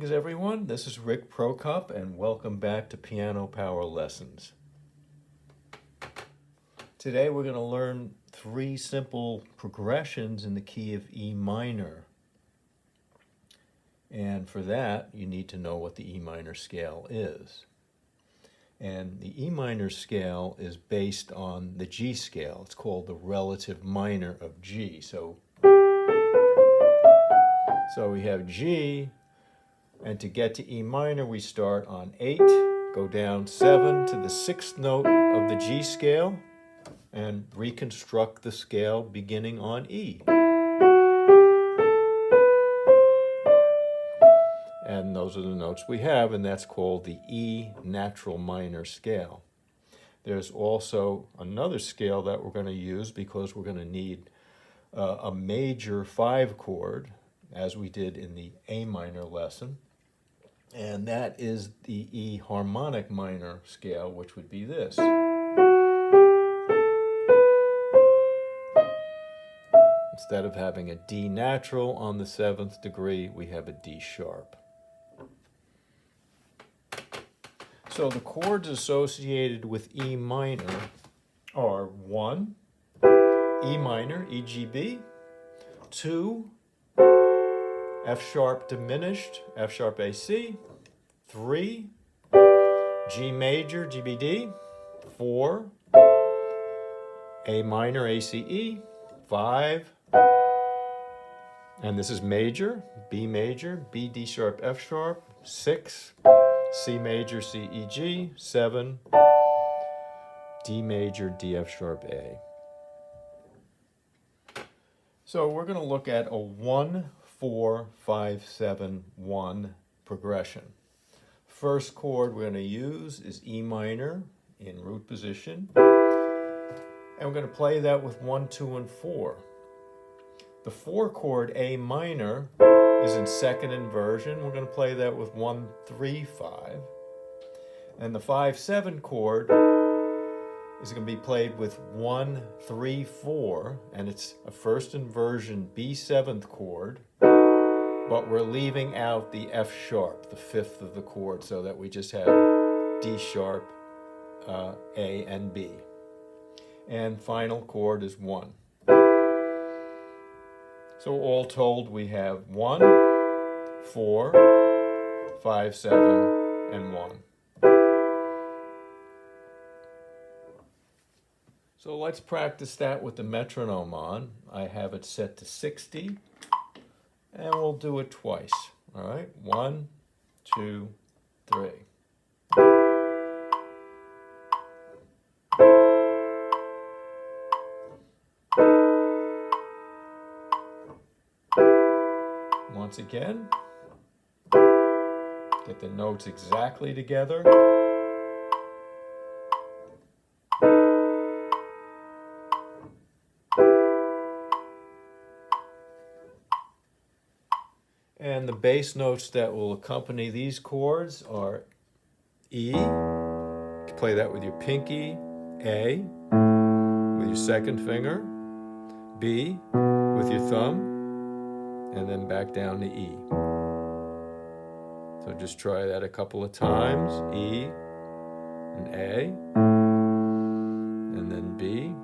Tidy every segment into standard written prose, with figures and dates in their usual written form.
Greetings everyone, this is Rick Prokop and welcome back to Piano Power Lessons. Today we're going to learn 3 simple progressions in the key of E minor. And for that you need to know what the E minor scale is. And the E minor scale is based on the G scale. It's called the relative minor of G. So we have G, and to get to E minor we start on 8, go down 7 to the 6th note of the G scale, and reconstruct the scale beginning on E. And those are the notes we have, and that's called the E natural minor scale. There's also another scale that we're going to use because we're going to need a major 5 chord, as we did in the A minor lesson. And that is the E harmonic minor scale, which would be this. Instead of having a D natural on the 7th degree, we have a D sharp. So the chords associated with E minor are 1, E minor, E, G, B, 2, F sharp diminished, F sharp A, C, 3, G major, G, B, D, 4, A minor, A, C, E, 5, and this is major, B, D sharp, F sharp, 6, C major, C, E, G, 7, D major, D, F sharp, A. So we're going to look at a 1, 4, 5, 7, 1 progression. First chord we're going to use is E minor in root position, and we're going to play that with 1, 2, and 4. The 4 chord A minor is in second inversion. We're going to play that with 1, 3, 5. And the 5, 7 chord is going to be played with 1, 3, 4, and it's a first inversion B 7th chord, but we're leaving out the F sharp, the 5th of the chord, so that we just have D sharp, A, and B. And final chord is 1. So all told we have 1, 4, 5, 7, and 1. So let's practice that with the metronome on. I have it set to 60, and we'll do it twice. All right, 1, 2, 3. Once again, get the notes exactly together. And the bass notes that will accompany these chords are E, you can play that with your pinky, A, with your second finger, B, with your thumb, and then back down to E. So just try that a couple of times, E, and A, and then B.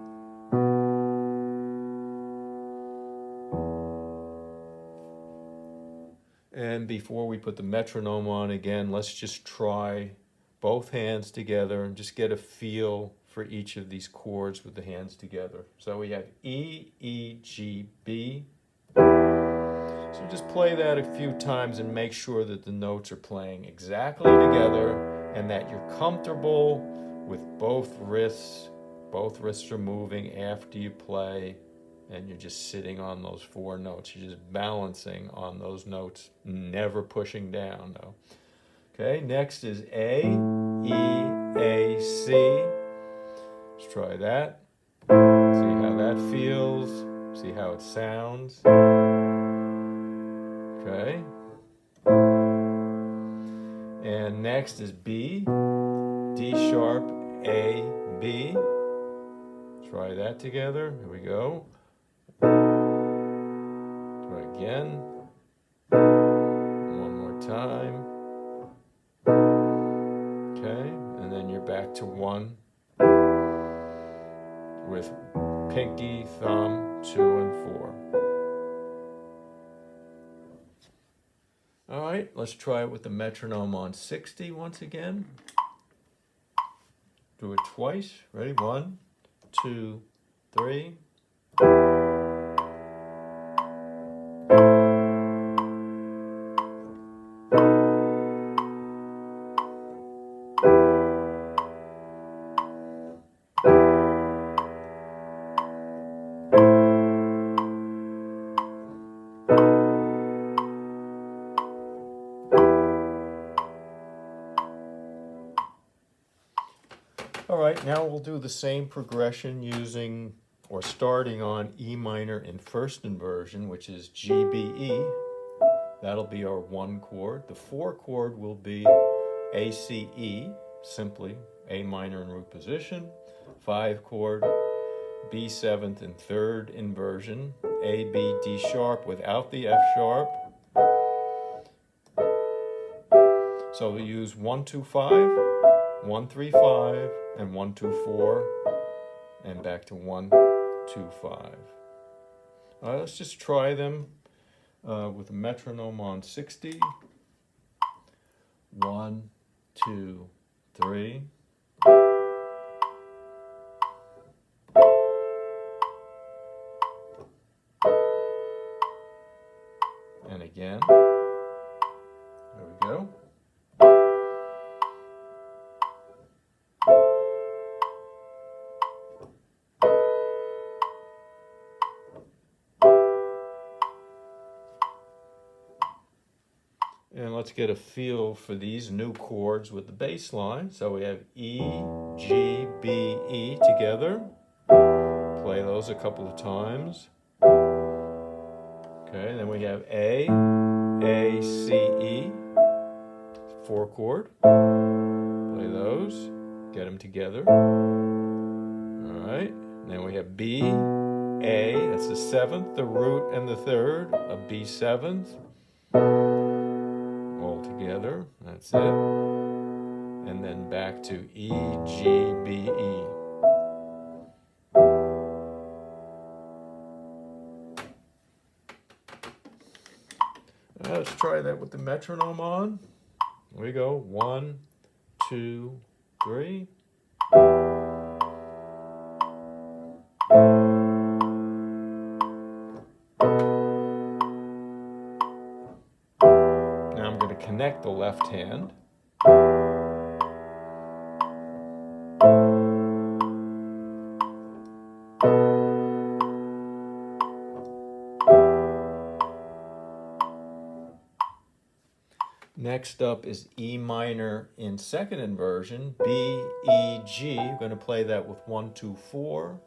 And before we put the metronome on again, let's just try both hands together and just get a feel for each of these chords with the hands together. So we have E, E, G, B. So just play that a few times and make sure that the notes are playing exactly together and that you're comfortable with both wrists. Both wrists are moving after you play, and you're just sitting on those 4 notes. You're just balancing on those notes, never pushing down, though. Okay, next is A, E, A, C. Let's try that. See how that feels. See how it sounds. Okay. And next is B, D sharp, A, B. Try that together. Here we go. Try again. One more time. time. Okay, and then you're back to 1 with pinky, thumb, 2, and 4. All right, let's try it with the metronome on 60 once again. Do it twice. Ready? 1, 2, 3. All right, now we'll do the same progression using or starting on E minor in first inversion, which is G, B, E. That'll be our 1 chord. The 4 chord will be A, C, E, simply A minor in root position. 5 chord, B 7th in third inversion, A, B, D sharp without the F sharp. So we use 1, 2, 5, 1, 3, 5, and 1, 2, 4, and back to 1, 2, 5. All right, let's just try them with a metronome on 60. 1, 2, 3. And again. There we go. And let's get a feel for these new chords with the bass line. So we have E, G, B, E together. Play those a couple of times. Okay, then we have A, C, E. 4 chord. Play those. Get them together. All right. And then we have B, A. That's the 7th, the root, and the 3rd of B 7th. All together. That's it. And then back to E, G, B, E. Now let's try that with the metronome on. Here we go. 1, 2, 3. Now I'm going to connect the left hand. Next up is E minor in second inversion, B, E, G. We're going to play that with 1, 2, 4.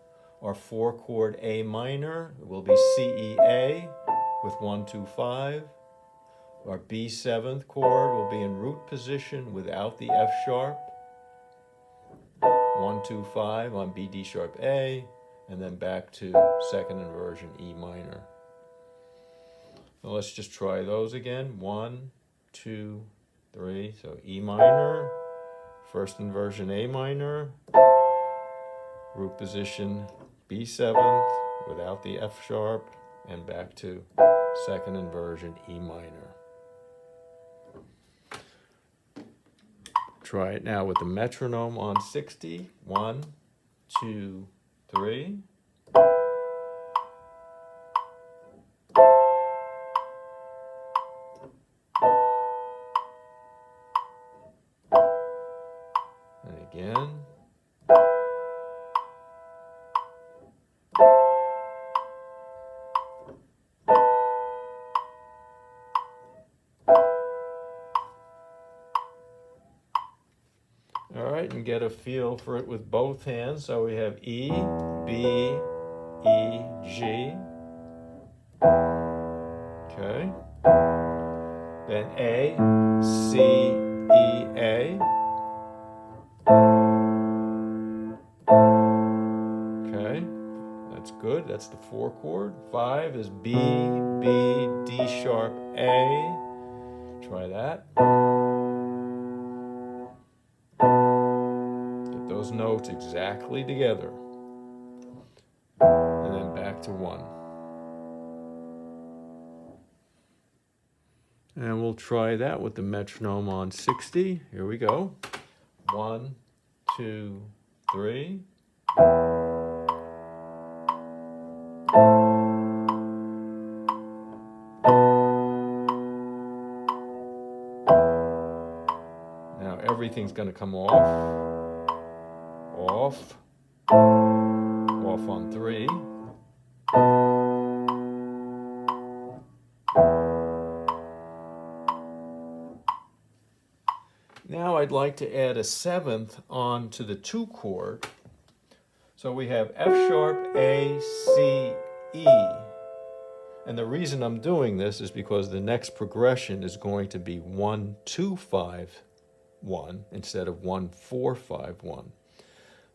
Our 4 chord A minor will be C, E, A with 1, 2, 5. Our B 7th chord will be in root position without the F sharp. 1, 2, 5 on B, D sharp, A, and then back to second inversion E minor. So let's just try those again. 1, 2, 3. So E minor, first inversion A minor, root position B 7th without the F sharp, and back to second inversion E minor. Try it now with the metronome on 60. 1, 2, 3. And again. All right, and get a feel for it with both hands. So we have E, B, E, G. Okay. Then A, C, E, A. Okay, that's good. That's the 4 chord. 5 is B, B, D sharp, A. Try that. Get those notes exactly together. And then back to 1. And we'll try that with the metronome on 60. Here we go. 1, 2, 3. Now everything's going to come off, off on 3. Now I'd like to add a 7th onto the 2 chord. So we have F sharp, A, C, E. And the reason I'm doing this is because the next progression is going to be 1, 2, 5, 1 instead of 1, 4, 5, 1.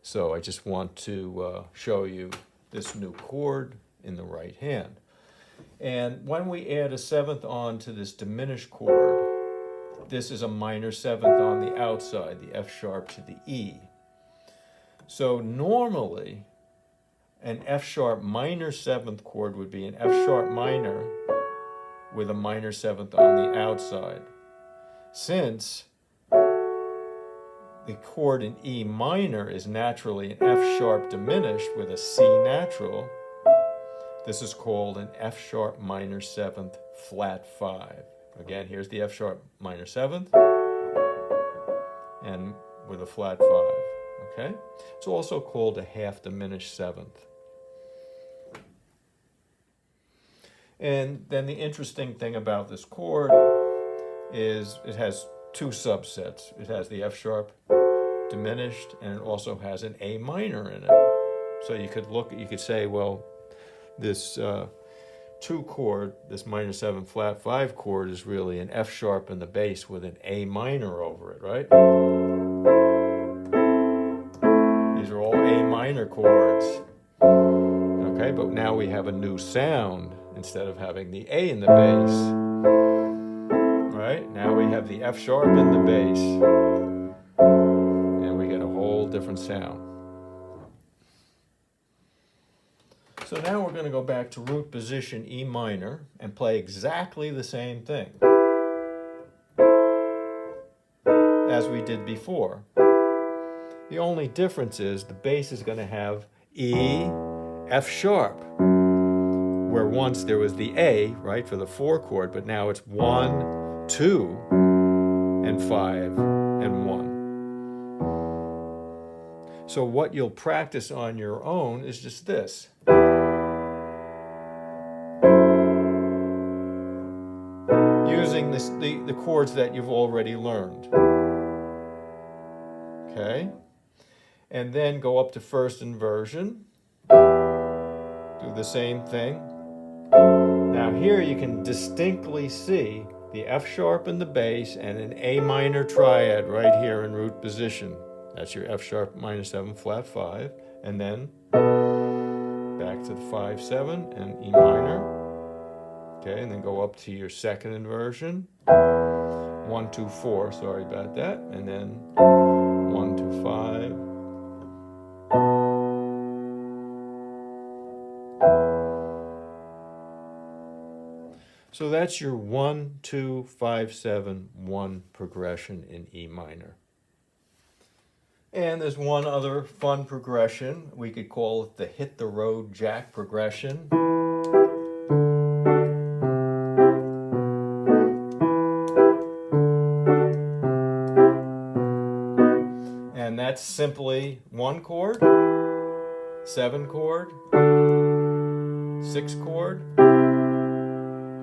So I just want to show you this new chord in the right hand. And when we add a 7th on to this diminished chord, this is a minor 7th on the outside, the F sharp to the E. So normally, an F sharp minor 7th chord would be an F sharp minor with a minor 7th on the outside. Since the chord in E minor is naturally an F sharp diminished with a C natural, this is called an F sharp minor 7th flat 5. Again, here's the F sharp minor 7th and with a flat 5. Okay? It's also called a half diminished 7th. And then the interesting thing about this chord is it has 2 subsets. It has the F sharp diminished, and it also has an A minor in it. So you could say, well, this 2 chord, this minor 7 flat 5 chord is really an F sharp in the bass with an A minor over it, right? These are all A minor chords. Okay, but now we have a new sound instead of having the A in the bass. Right? Now we have the F sharp in the bass. And we get a whole different sound. So now we're going to go back to root position E minor and play exactly the same thing as we did before. The only difference is the bass is going to have E, F sharp, where once there was the A, right, for the 4 chord, but now it's 1, 2, and 5, and 1. So what you'll practice on your own is just this. Using the chords that you've already learned. Okay? And then go up to first inversion. Do the same thing. Now here you can distinctly see the F sharp in the bass and an A minor triad right here in root position. That's your F sharp minor 7 flat 5. And then back to the 5, 7 and E minor. Okay, and then go up to your second inversion. 1, 2, 4, sorry about that. And then 1, 2, 5. So that's your 1, 2, 5, 7, 1 progression in E minor. And there's one other fun progression. We could call it the hit the road jack progression. And that's simply 1 chord, 7 chord, 6 chord,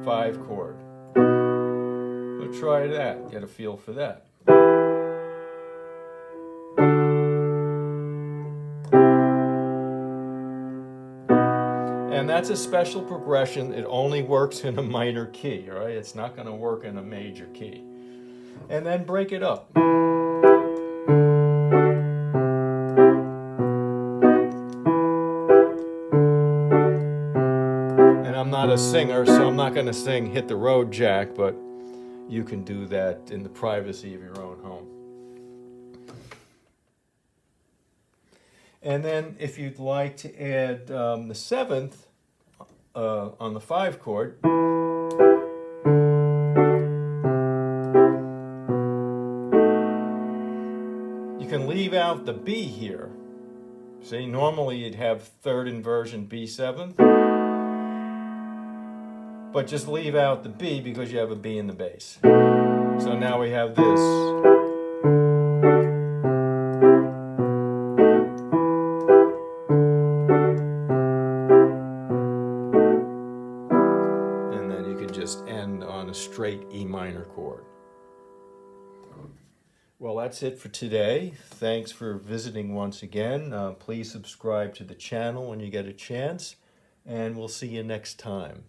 5 chord. So try that, get a feel for that. And that's a special progression. It only works in a minor key, right? It's not going to work in a major key. And then break it up. And I'm not a singer, so I'm not going to sing Hit the Road Jack, but you can do that in the privacy of your own home. And then if you'd like to add the seventh on the 5 chord, you can leave out the B here. See, normally you'd have third inversion B7, but just leave out the B because you have a B in the bass. So now we have this. And then you can just end on a straight E minor chord. Well, that's it for today. Thanks for visiting once again. Please subscribe to the channel when you get a chance, and we'll see you next time.